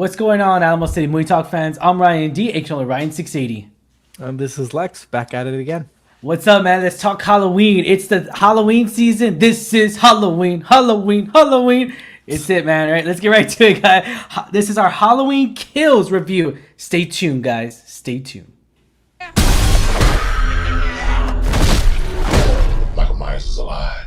What's going on, Alamo City Movie Talk fans? I'm Ryan D, aka Ryan 680. And this is Lex back at it again. What's up, man? Let's talk Halloween. It's the Halloween season. This is Halloween, Halloween, Halloween. It's it, man. All right, let's get right to it, guys. This is our Halloween Kills review. Stay tuned, guys. Stay tuned. Michael Myers is alive.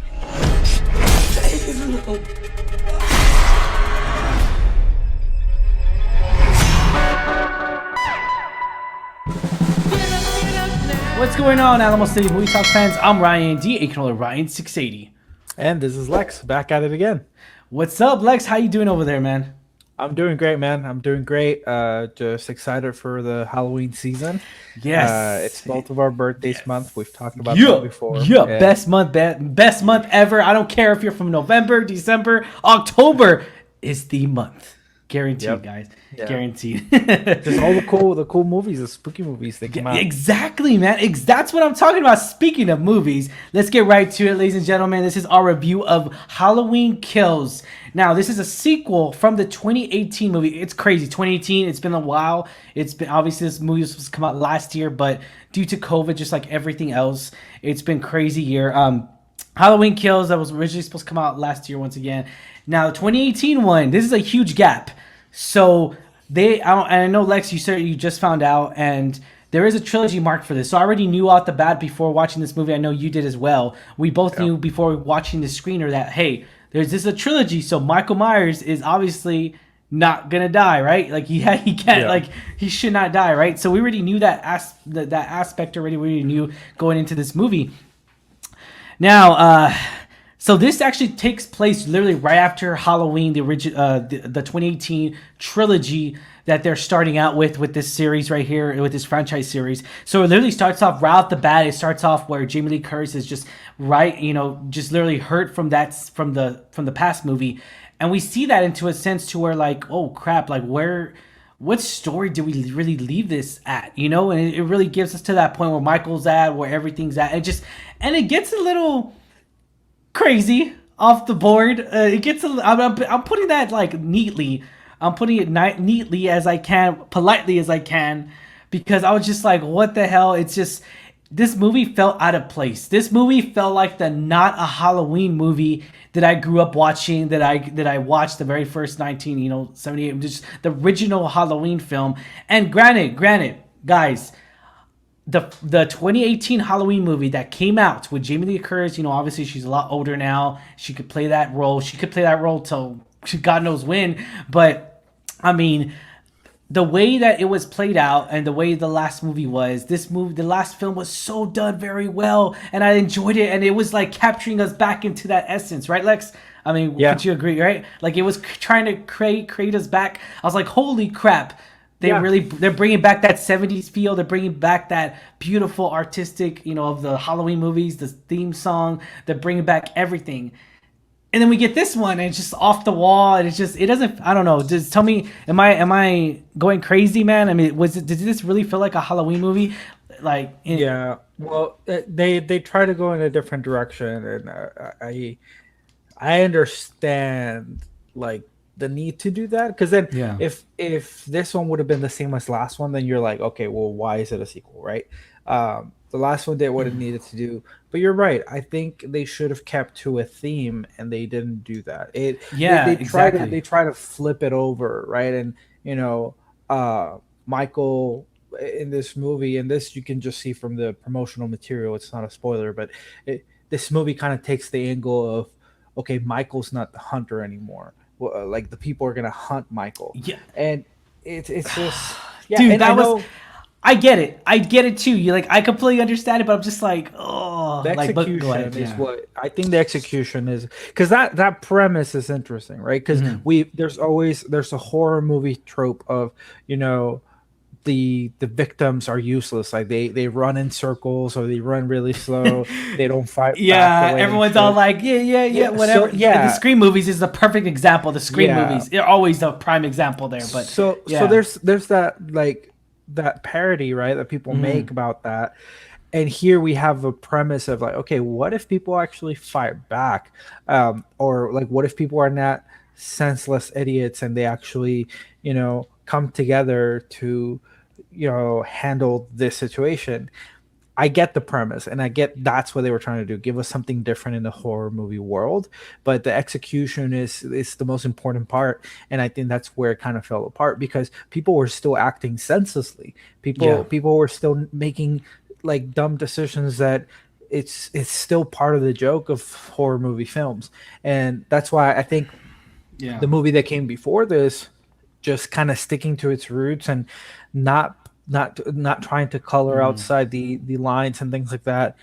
What's going on, Alamo City Movie Talk fans? I'm Ryan D, aka Ryan 680. And this is Lex back at it again. What's up, Lex? How you doing over there, man? I'm doing great, man. I'm doing great. Just excited for the Halloween season. Yes. It's both of our birthdays month. We've talked about that before. Yeah, best month ever. I don't care if you're from November, December, October is the month. Guaranteed, guys. Yeah. Guaranteed. Just all the cool movies, the spooky movies that come out. Exactly, man. That's what I'm talking about. Speaking of movies, let's get right to it, ladies and gentlemen. This is our review of Halloween Kills. Now, this is a sequel from the 2018 movie. It's crazy. 2018, it's been a while. It's been, obviously, this movie was supposed to come out last year, but due to COVID, just like everything else, it's been crazy year. Halloween Kills, that was originally supposed to come out last year once again. Now, the 2018 one, this is a huge gap. So I know, Lex, you said you just found out, and there is a trilogy marked for this. So I already knew out the bat before watching this movie. I know you did as well. We both knew before watching the screener that, hey, this is a trilogy. So Michael Myers is obviously not gonna die, right? Like he can't, like he should not die, right? So we already knew that aspect already. We already knew going into this movie. Now, so this actually takes place literally right after Halloween, the 2018 trilogy that they're starting out with this series right here, with this franchise series. So it literally starts off right off the bat. It starts off where Jamie Lee Curtis is just just literally hurt from the past movie, and we see that into a sense to where like, oh crap, like what story do we really leave this at, and it really gives us to that point where Michael's at, where everything's at, and it gets a little crazy off the board. It gets I'm putting that like neatly. I'm putting it neatly as I can, politely as I can, because I was just like, what the hell? It's just, this movie felt out of place. This movie felt like the not a Halloween movie that I grew up watching, that I watched the very first 1978, just the original Halloween film. And granted, guys, the 2018 Halloween movie that came out with Jamie Lee Curtis, obviously she's a lot older now. She could play that role. She could play that role till God knows when. But I mean, the way that it was played out and the way the last movie was, the last film was so done very well, and I enjoyed it, and it was like capturing us back into that essence, right, Lex? I mean, Would you agree, right? Like it was trying to create us back. I was like, holy crap. They're bringing back that 70s feel. They're bringing back that beautiful artistic, of the Halloween movies, the theme song. They're bringing back everything. And then we get this one, and it's just off the wall. And it doesn't, I don't know. Just tell me, am I going crazy, man? I mean, did this really feel like a Halloween movie? Well, they try to go in a different direction, and I understand, like, the need to do that, because then if this one would have been the same as last one, then you're like, okay, well, why is it a sequel, right? The last one did what it needed to do, but you're right. I think they should have kept to a theme, and they didn't do that. They try to flip it over, right? And Michael in this movie, and this you can just see from the promotional material. It's not a spoiler, but this movie kind of takes the angle of, okay, Michael's not the hunter anymore. Like the people are gonna hunt Michael. Yeah, and it's just dude. I get it too. You I completely understand it, but I'm just like, oh, the execution is what I think. The execution is, because that premise is interesting, right? Because there's a horror movie trope of the victims are useless. Like they run in circles, or they run really slow. They don't fight. Yeah, everyone's all like, whatever. So, the Scream movies is the perfect example. The Scream movies, they're always the prime example there. But so there's that, like, that parody, right, that people make about that. And here we have a premise of like, okay, what if people actually fight back, or like, what if people are not senseless idiots, and they actually, come together to, handle this situation. I get the premise, and I get that's what they were trying to do, give us something different in the horror movie world, but the execution is the most important part, and I think that's where it kind of fell apart because people were still acting senselessly. People were still making like dumb decisions that it's still part of the joke of horror movie films, and that's why I think the movie that came before this just kind of sticking to its roots and not trying to color outside the lines and things like that,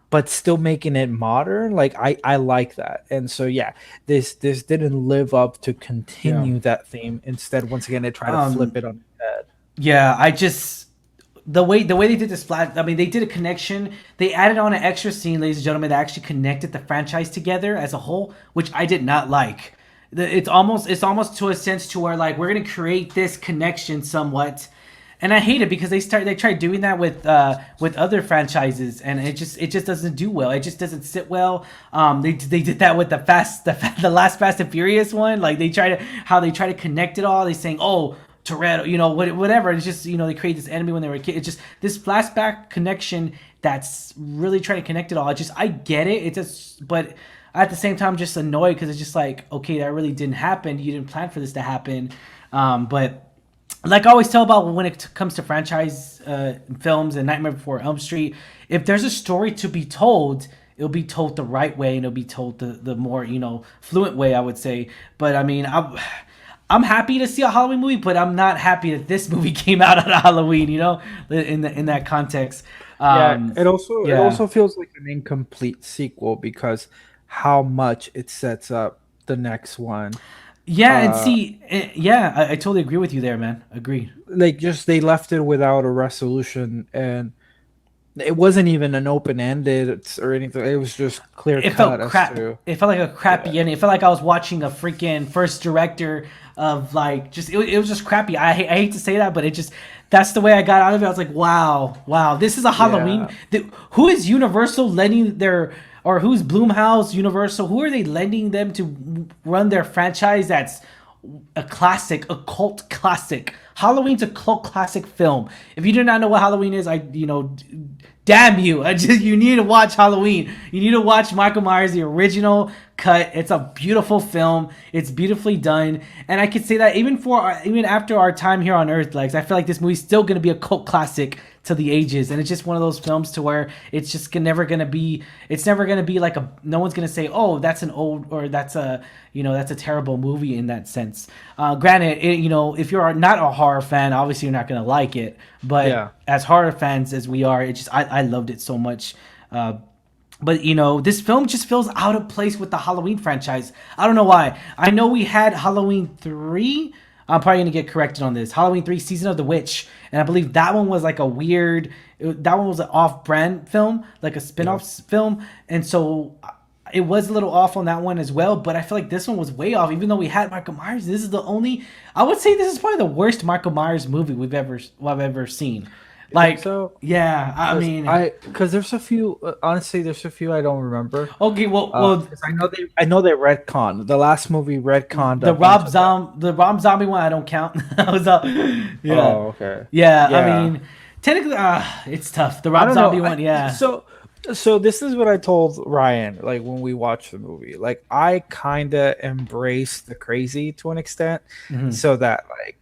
but still making it modern. Like I like that. And so this didn't live up to continue that theme. Instead, once again, they try to flip it on its head. Yeah, I just the way they did this flat. I mean, they did a connection. They added on an extra scene, ladies and gentlemen, that actually connected the franchise together as a whole, which I did not like. It's almost to a sense to where like we're gonna create this connection somewhat, and I hate it because they tried doing that with other franchises, and it just doesn't do well. It just doesn't sit well. They did that with the last Fast and Furious one. Like they try to connect it all. They saying, oh, Toretto, whatever. It's just, they create this enemy when they were kids. It's just this flashback connection that's really trying to connect it all. I get it. It's just, but at the same time, I'm just annoyed because it's just like, okay, that really didn't happen. You didn't plan for this to happen. But like I always tell about when it comes to franchise films and Nightmare Before Elm Street, if there's a story to be told, it'll be told the right way and it'll be told the more, fluent way, I would say. But I mean, I'm happy to see a Halloween movie, but I'm not happy that this movie came out on Halloween, in that context. It also feels like an incomplete sequel because how much it sets up the next one. Yeah, and see, I totally agree with you there, man. Agreed. Like, just they left it without a resolution, and it wasn't even an open-ended or anything. It was just clear cut. It felt crap. It felt like a crappy ending. It felt like I was watching a freaking first director of like just it was just crappy. I hate to say that, but that's the way I got out of it. I was like, wow, this is a Halloween. Who is Universal lending their, or who's Blumhouse, Universal? Who are they lending them to run their franchise? That's a classic, a cult classic. Halloween's a cult classic film. If you do not know what Halloween is, damn you. You need to watch Halloween. You need to watch Michael Myers, the original cut. It's a beautiful film. It's beautifully done. And I could say that even after our time here on Earth, like I feel like this movie's still going to be a cult classic to the ages. And it's just one of those films to where it's just never going to be like no one's going to say, oh, that's an old, or that's a terrible movie in that sense. Granted, if you're not a horror fan, obviously you're not going to like it. But as horror fans as we are, I loved it so much. But this film just feels out of place with the Halloween franchise. I don't know why. I know we had Halloween 3. I'm probably gonna get corrected on this. Halloween 3, Season of the Witch, and I believe that one was like that one was an off-brand film, like a spin-off film, and so it was a little off on that one as well. But I feel like this one was way off, even though we had Michael Myers. I would say this is probably the worst Michael Myers movie I've ever seen. Like, so yeah, I mean, because there's a few. Honestly, there's a few I don't remember. Okay, well, I know they retconned the last movie. Retconned the Rob Zombie one. I don't count. Oh, okay. Yeah, I mean, technically, it's tough. The Rob Zombie one, yeah. So this is what I told Ryan. Like when we watched the movie, like I kind of embraced the crazy to an extent, so that like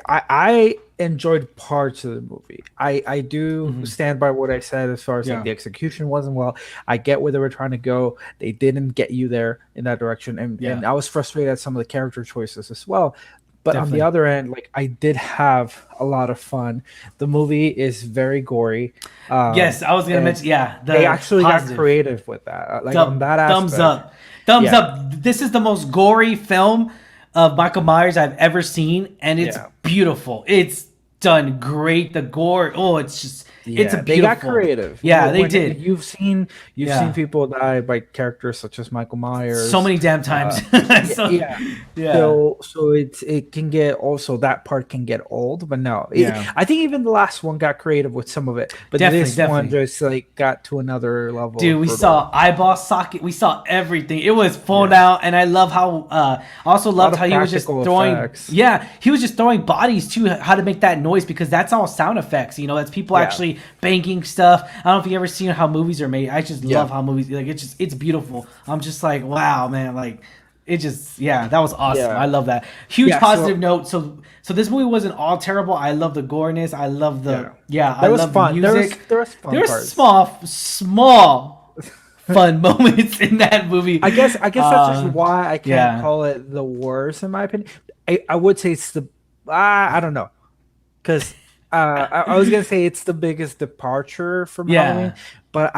I enjoyed parts of the movie. I do stand by what I said as far as like the execution wasn't well. I get where they were trying to go. They didn't get you there in that direction, and I was frustrated at some of the character choices as well. But on the other end, like I did have a lot of fun. The movie is very gory. Yes, I was gonna mention. Yeah, they actually got creative with that. Like on that aspect, thumbs up. This is the most gory film of Michael Myers I've ever seen, and it's beautiful. It's done great. The gore, it's just it's a Yeah, they got beautiful. creative. Yeah, they did. You've seen Yeah. people die by characters such as Michael So Myers. many damn times. Yeah, So, yeah. yeah. So it can get, also that part can get old, but no, Yeah. I think even the last one got creative with some of it, but this one Definitely. just like got to another level Dude, of we brutal. saw eyeball socket. We saw everything. It was full Yeah, out, and I love how. I also a lot loved of how he was just practical throwing. effects. Yeah, he was just throwing bodies too. How to make that noise because that's all sound effects. That's people Yeah, actually banging stuff. I don't know if you ever seen how movies are made. I just yeah, love how movies like it's beautiful. I'm just like wow, man. Like it just that was awesome. yeah, I love that. Huge yeah. positive So note. So this movie wasn't all terrible. I love the goreness. I love the yeah, I there was love the fun. music. There was fun There's parts. small fun moments in that movie. I guess that's just why I can't Yeah. call it the worst in my opinion. I would say it's the I don't know, because I was gonna say it's the biggest departure from Halloween, Yeah. but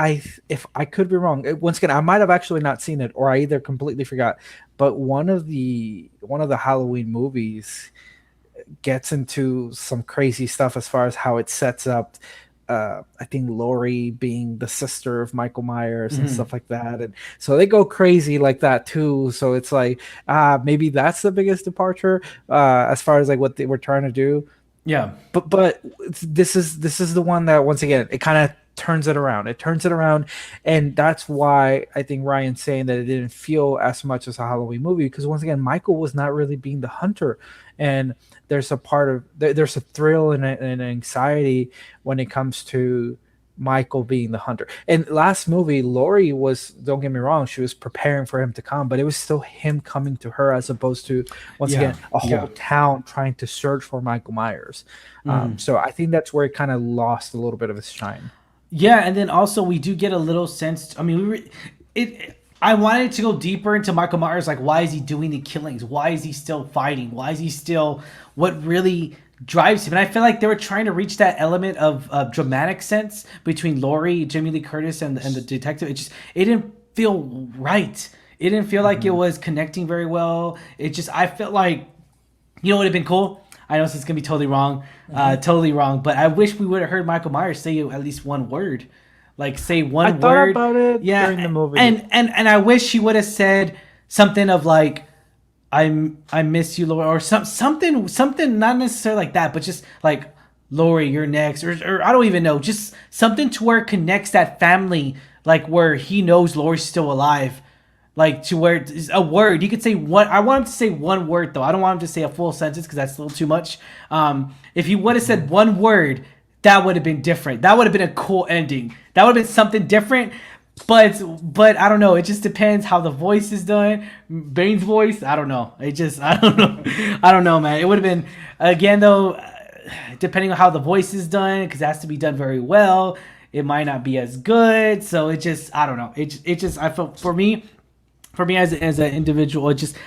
if I could be wrong, once again I might have actually not seen it, or I either completely forgot. But one of the Halloween movies gets into some crazy stuff as far as how it sets up. I think Laurie being the sister of Michael Myers and Mhm. stuff like that, and so they go crazy like that too. So it's like maybe that's the biggest departure as far as like what they were trying to do. Yeah. But this is the one that once again it kind of turns it around. It turns it around, and that's why I think Ryan's saying that it didn't feel as much as a Halloween movie, because once again Michael was not really being the hunter, and there's a part of there's a thrill and an anxiety when it comes to Michael being the hunter. And last movie, Laurie was, don't get me wrong, she was preparing for him to come, but it was still him coming to her as opposed to, once Yeah. again, a Yeah. whole town trying to search for Michael Myers. Mhm. So I think that's where it kind of lost a little bit of its shine. Yeah, and then also we do get a little sense. I mean, it. I wanted to go deeper into Michael Myers. Like, why is he doing the killings? Why is he still fighting? Why is he still? What really drives him? And I feel like they were trying to reach that element of dramatic sense between Laurie, Jamie Lee Curtis, and the detective. It didn't feel right. It didn't feel like it Mhm. was connecting very well. I felt like what would have been cool? I know this is gonna be totally wrong, but I wish we would have heard Michael Myers say at least one word, like say I one thought word. about it during the Yeah, movie. and I wish he would have said something of like, I miss you, Lori, or something not necessarily like that, but just like Lori, you're next, or I don't even know, just something to where it connects that family, like where he knows Lori's still alive, like to where it's a word he could say one. I want him to say one word though. I don't want him to say a full sentence because that's a little too much. If he would have said one word, that would have been different. That would have been a cool ending. That would have been something different. But I don't know. It just depends how the voice is done. Bane's voice, I don't know. I don't know. I don't know, man. It would have been again though, depending on how the voice is done, because it has to be done very well. It might not be as good. So it just I don't know. It just I felt for me as an individual, it just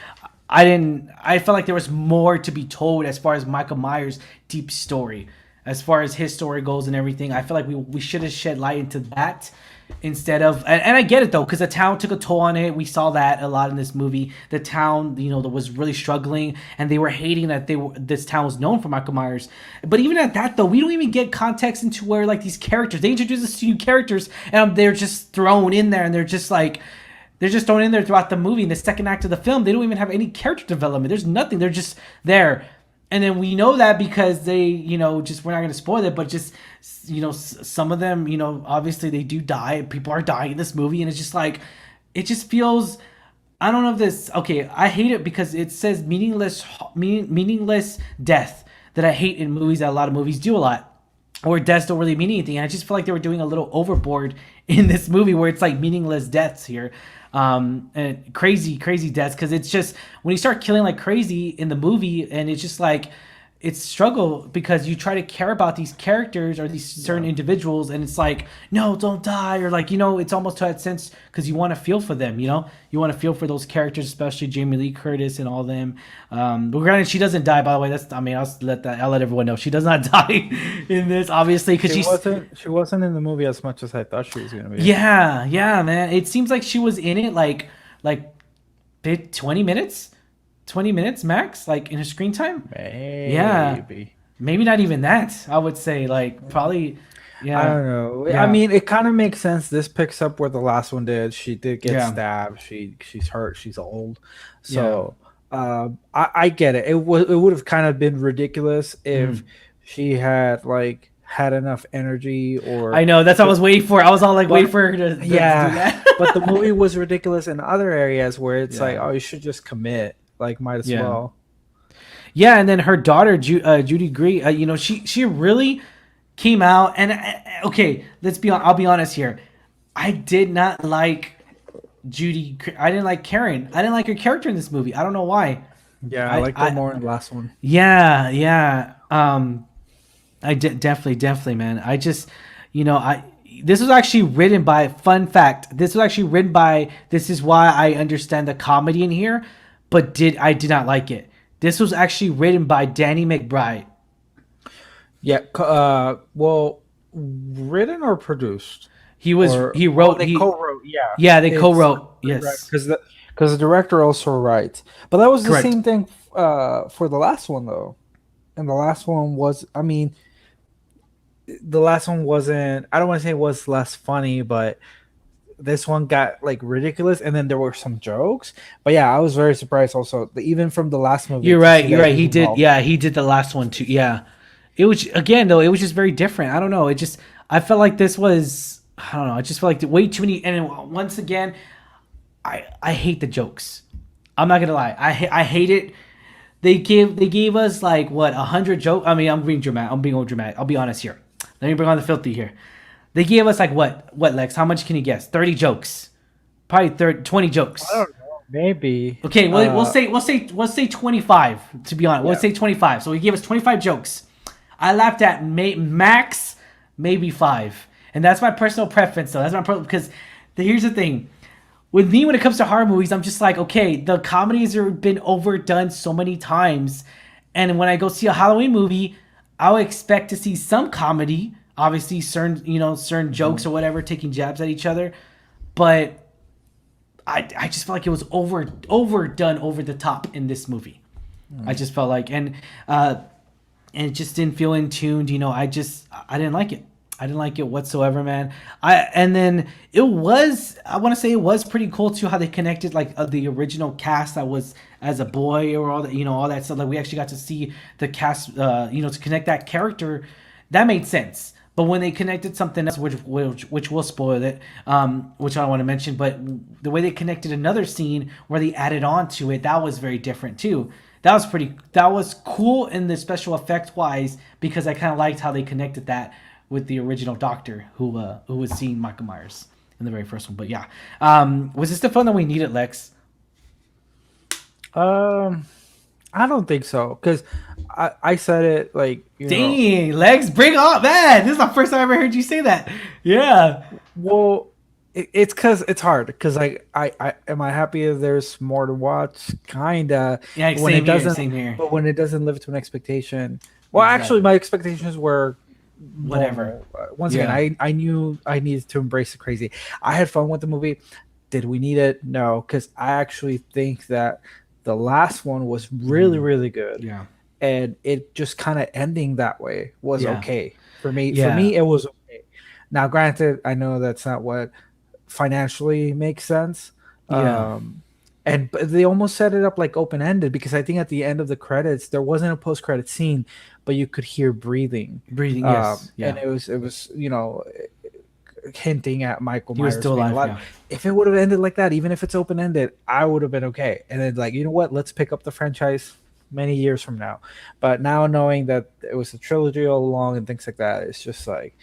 I felt like there was more to be told as far as Michael Myers' deep story, as far as his story goes and everything. I feel like we should have shed light into that instead of and I get it though, because the town took a toll on it. We saw that a lot in this movie. The town, that was really struggling, and they were hating that this town was known for Michael Myers. But even at that though, we don't even get context into where like these characters, they introduce us to new characters, and they're just thrown in there, and they're just thrown in there throughout the movie. In the second act of the film, they don't even have any character development. There's nothing. They're just there. And then we know that because they, just, we're not going to spoil it, but just, some of them, obviously they do die. People are dying in this movie. And it's just like, it just feels, I don't know if this, okay, I hate it because it says meaningless death that I hate in movies, that a lot of movies do a lot, or deaths don't really mean anything. And I just feel like they were doing a little overboard in this movie where it's like meaningless deaths here, and crazy deaths, because it's just when you start killing like crazy in the movie, and it's just like it's struggle because you try to care about these characters or these certain individuals, and it's like, no, don't die, or like, it's almost to that sense because you want to feel for them, you want to feel for those characters, especially Jamie Lee Curtis and all them. But granted, she doesn't die, by the way. I'll let everyone know she does not die in this, obviously, because She wasn't in the movie as much as I thought she was gonna be. yeah, man. It seems like she was in it like 20 minutes max, like in her screen time. Maybe. Yeah, Maybe not even that. I would say like probably. I Yeah. don't know. I Yeah. mean, it kind of makes sense. This picks up where the last one did. She did get Yeah. stabbed. She's hurt. She's old. Yeah. So I get it. It would have kind of been ridiculous if Mhm. she had like had enough energy I or. know. That's what I was waiting for. I was all like waiting But for her to do yeah, that. but the movie was ridiculous in other areas where it's like, Yeah. oh, you should just commit. Like, might as Yeah. well. Yeah, and then her daughter Judy Greer, she really came out and okay, I'll be honest here. I did not like Judy. I didn't like Karen. I didn't like her character in this movie. I don't know why. Yeah, I I liked her more in the last one. yeah, yeah. Definitely, man. I just, I this was actually written by. Fun fact: this was actually written by. This is why I understand the comedy in here, but did not like it. This was actually written by Danny McBride. Yeah. Well, written or produced? He Oh, wrote they co-wrote. Yeah. yeah, they It's co-wrote, yes, because the director also writes. But that was the correct. same thing for the last one though. And the last one was, I mean, the last one wasn't. I don't want to say it was less funny, but this one got like ridiculous, and then there were some jokes. But yeah, I was very surprised also, even from the last movie. You're to right. see You're that right. he He was did. involved. Yeah, he did the last one too. Yeah, it was again though. It was just very different. I don't know. It just I felt like this was. I don't know. I just felt like way too many. And once again, I hate the jokes. I'm not gonna lie. I hate it. They gave us like what 100 jokes. I mean, I'm being dramatic. I'm being over dramatic. I'll be honest here. Let me bring on the filthy here. They gave us like what Lex? How much can you guess? 30 jokes. Probably 20 jokes. I don't know. Maybe. Okay, well, we'll say 25 to be honest. We'll Yeah. say 25. So he gave us 25 jokes. I laughed at max maybe 5. And that's my personal preference though. That's my because here's the thing. With me when it comes to horror movies, I'm just like, okay, the comedies have been overdone so many times. And when I go see a Halloween movie, I'll expect to see some comedy, obviously certain jokes or whatever, taking jabs at each other. But I just felt like it was overdone over the top in this movie. I just felt like and it just didn't feel in tuned. I didn't like it. I didn't like it whatsoever, man. And then I want to say it was pretty cool too how they connected like the original cast that was as a boy or all that all that stuff. Like we actually got to see the cast, to connect that character. That made sense. But when they connected something else, which will spoil it, which I don't want to mention, but the way they connected another scene where they added on to it, that was very different too. That was cool in the special effect wise because I kind of liked how they connected that with the original Doctor who was seeing Michael Myers in the very first one. But yeah, was this the film that we needed, Lex? I don't think so because I said it like Dang, Lex, bring up, man! This is the first time I ever heard you say that. Yeah. Well, it's because it's hard because like I am I happy if there's more to watch? Kinda. Yeah, when same it here, doesn't, same here. but when it doesn't live to an expectation. Well, Exactly. actually, my expectations were Whatever. normal. Once again, I knew I needed to embrace the crazy. I had fun with the movie. Did we need it? No, because I actually think that the last one was really, really good. Yeah. And it just kind of ending that way was Yeah. okay for me. Yeah. For me, it was okay. Now, granted, I know that's not what financially makes sense. Yeah. But they almost set it up like open ended because I think at the end of the credits there wasn't a post credit scene, but you could hear breathing. Yes. Yeah. And it was hinting at Michael He was Myers still being alive, alive. yeah. If it would have ended like that, even if it's open ended, I would have been okay. And then like, you know what? Let's pick up the franchise many years from now. But now knowing that it was a trilogy all along and things like that, it's just like,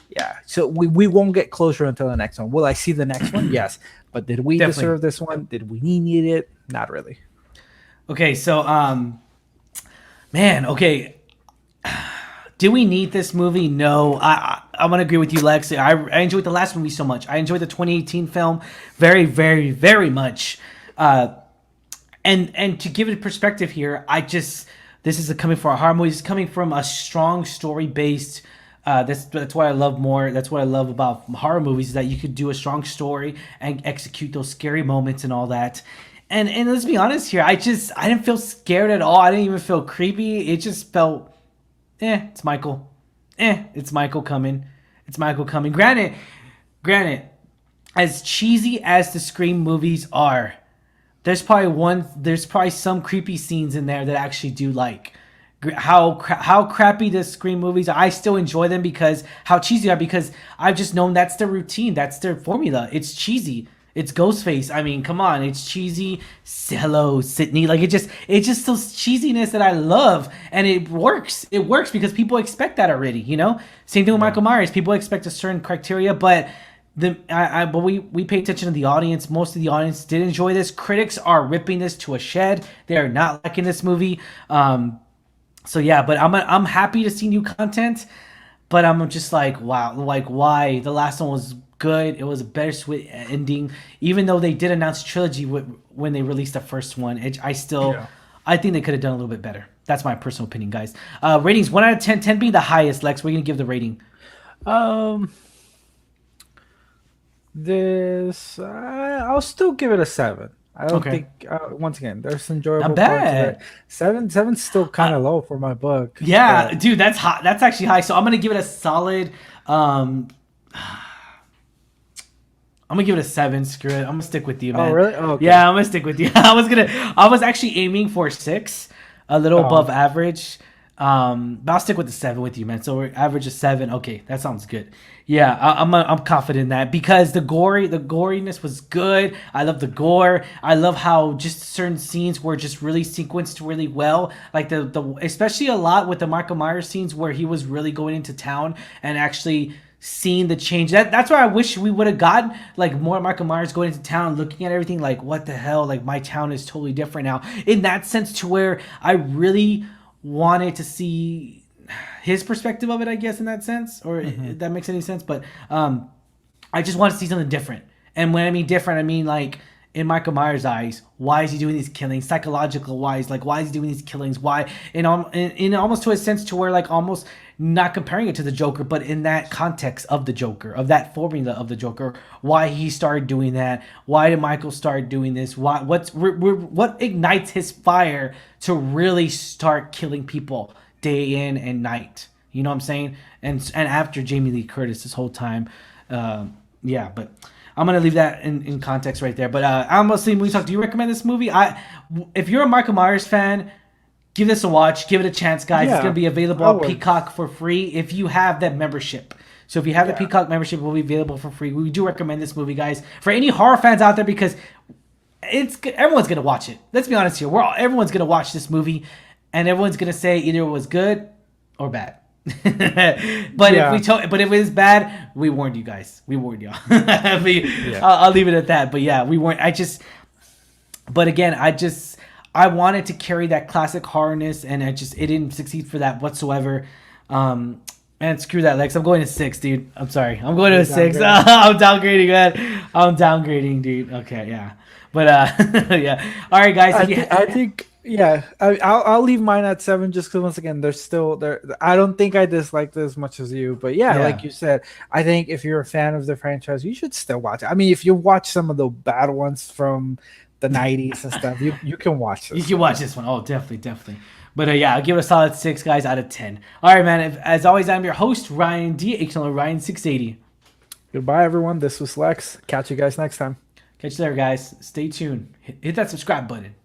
yeah. So we won't get closure until the next one. Will I see the next one? Yes. But did we Definitely. deserve this one? Did we need it? Not really. Okay, so man, okay. Do we need this movie? No. I'm gonna agree with you, Lex. I enjoyed the last movie so much. I enjoyed the 2018 film very, very, very much. And to give it perspective here, this is coming from a horror movie. It's coming from a strong story based. That's what I love more. That's what I love about horror movies is that you could do a strong story and execute those scary moments and all that. And let's be honest here, I didn't feel scared at all. I didn't even feel creepy. It just felt It's Michael. It's Michael coming. It's Michael coming. Granted, as cheesy as the Scream movies are, there's probably some creepy scenes in there that I actually do like. How crappy the Scream movies are, I still enjoy them because how cheesy they are, because I've just known that's their routine, that's their formula. It's cheesy. It's Ghostface. I mean, come on, it's cheesy. Hello, Sydney. Like it's just those cheesiness that I love, and it works. It works because people expect that already. You know, same thing with Michael Myers. People expect a certain criteria, but but we pay attention to the audience. Most of the audience did enjoy this. Critics are ripping this to a shed. They are not liking this movie. So yeah, but I'm happy to see new content, but I'm just like, wow, like why? The last one was good. It was a bittersweet ending, even though they did announce trilogy when they released the first one. I think they could have done a little bit better. That's my personal opinion, guys. Ratings 1 out of 10, 10 being the highest. Lex, we're gonna give the rating. I'll still give it a 7. I don't think. Once again, there's enjoyable Not bad. parts of it. 7's still kind of low for my book. Yeah, dude, that's hot. That's actually high. So I'm gonna give it a solid. I'm gonna give it a 7. Screw it. I'm gonna stick with you, man. Oh really? Oh, okay. Yeah, I'm gonna stick with you. I was actually aiming for 6, a little above average. But I'll stick with the 7 with you, man. So we're average of 7. Okay, that sounds good. Yeah, I'm confident in that because the goriness was good. I love the gore. I love how just certain scenes were just really sequenced really well. Like the especially a lot with the Michael Myers scenes where he was really going into town and actually seeing the change. That's why I wish we would have gotten like more Michael Myers going into town, looking at everything like, what the hell? Like my town is totally different now. In that sense, to where I really wanted to see his perspective of it, I guess, in that sense, or if that makes any sense. But I just want to see something different. And when I mean different, I mean like in Michael Myers' eyes, why is he doing these killings? Psychological wise, like why is he doing these killings? Why? In almost to a sense to where like almost not comparing it to the Joker, but in that context of the Joker, of that formula of the Joker, why he started doing that? Why did Michael start doing this? What ignites his fire to really start killing people day in and night? You know what I'm saying? And after Jamie Lee Curtis this whole time, yeah. But I'm gonna leave that in context right there. But Alamo City Movie Talk, do you recommend this movie? If you're a Michael Myers fan, give this a watch. Give it a chance, guys. It's going to be available on Peacock for free if you have that membership. So if you have the Peacock membership, it will be available for free. We do recommend this movie, guys, for any horror fans out there because everyone's going to watch it. Let's be honest here. Everyone's going to watch this movie, and everyone's going to say either it was good or bad. But if it was bad, we warned you guys. We warned y'all. I'll leave it at that. But yeah, we weren't. But again, I wanted to carry that classic horrorness, and it didn't succeed for that whatsoever. And screw that, Lex. I'm going to 6, dude. I'm sorry. I'm going to a 6. I'm downgrading, man. I'm downgrading, dude. Okay, yeah. But yeah. All right, guys. I think. Yeah, I'll leave mine at 7 just because once again there's still there. I don't think I dislike it as much as you, but yeah, like you said, I think if you're a fan of the franchise, you should still watch it. I mean, if you watch some of the bad ones from the 90s and stuff, you can watch this. You can watch this one. Oh, definitely. But yeah, I'll give it a solid 6, guys, out of 10. All right, man. As always, I'm your host, Ryan D. Ryan680. Goodbye, everyone. This was Lex. Catch you guys next time. Catch you there, guys. Stay tuned. Hit that subscribe button.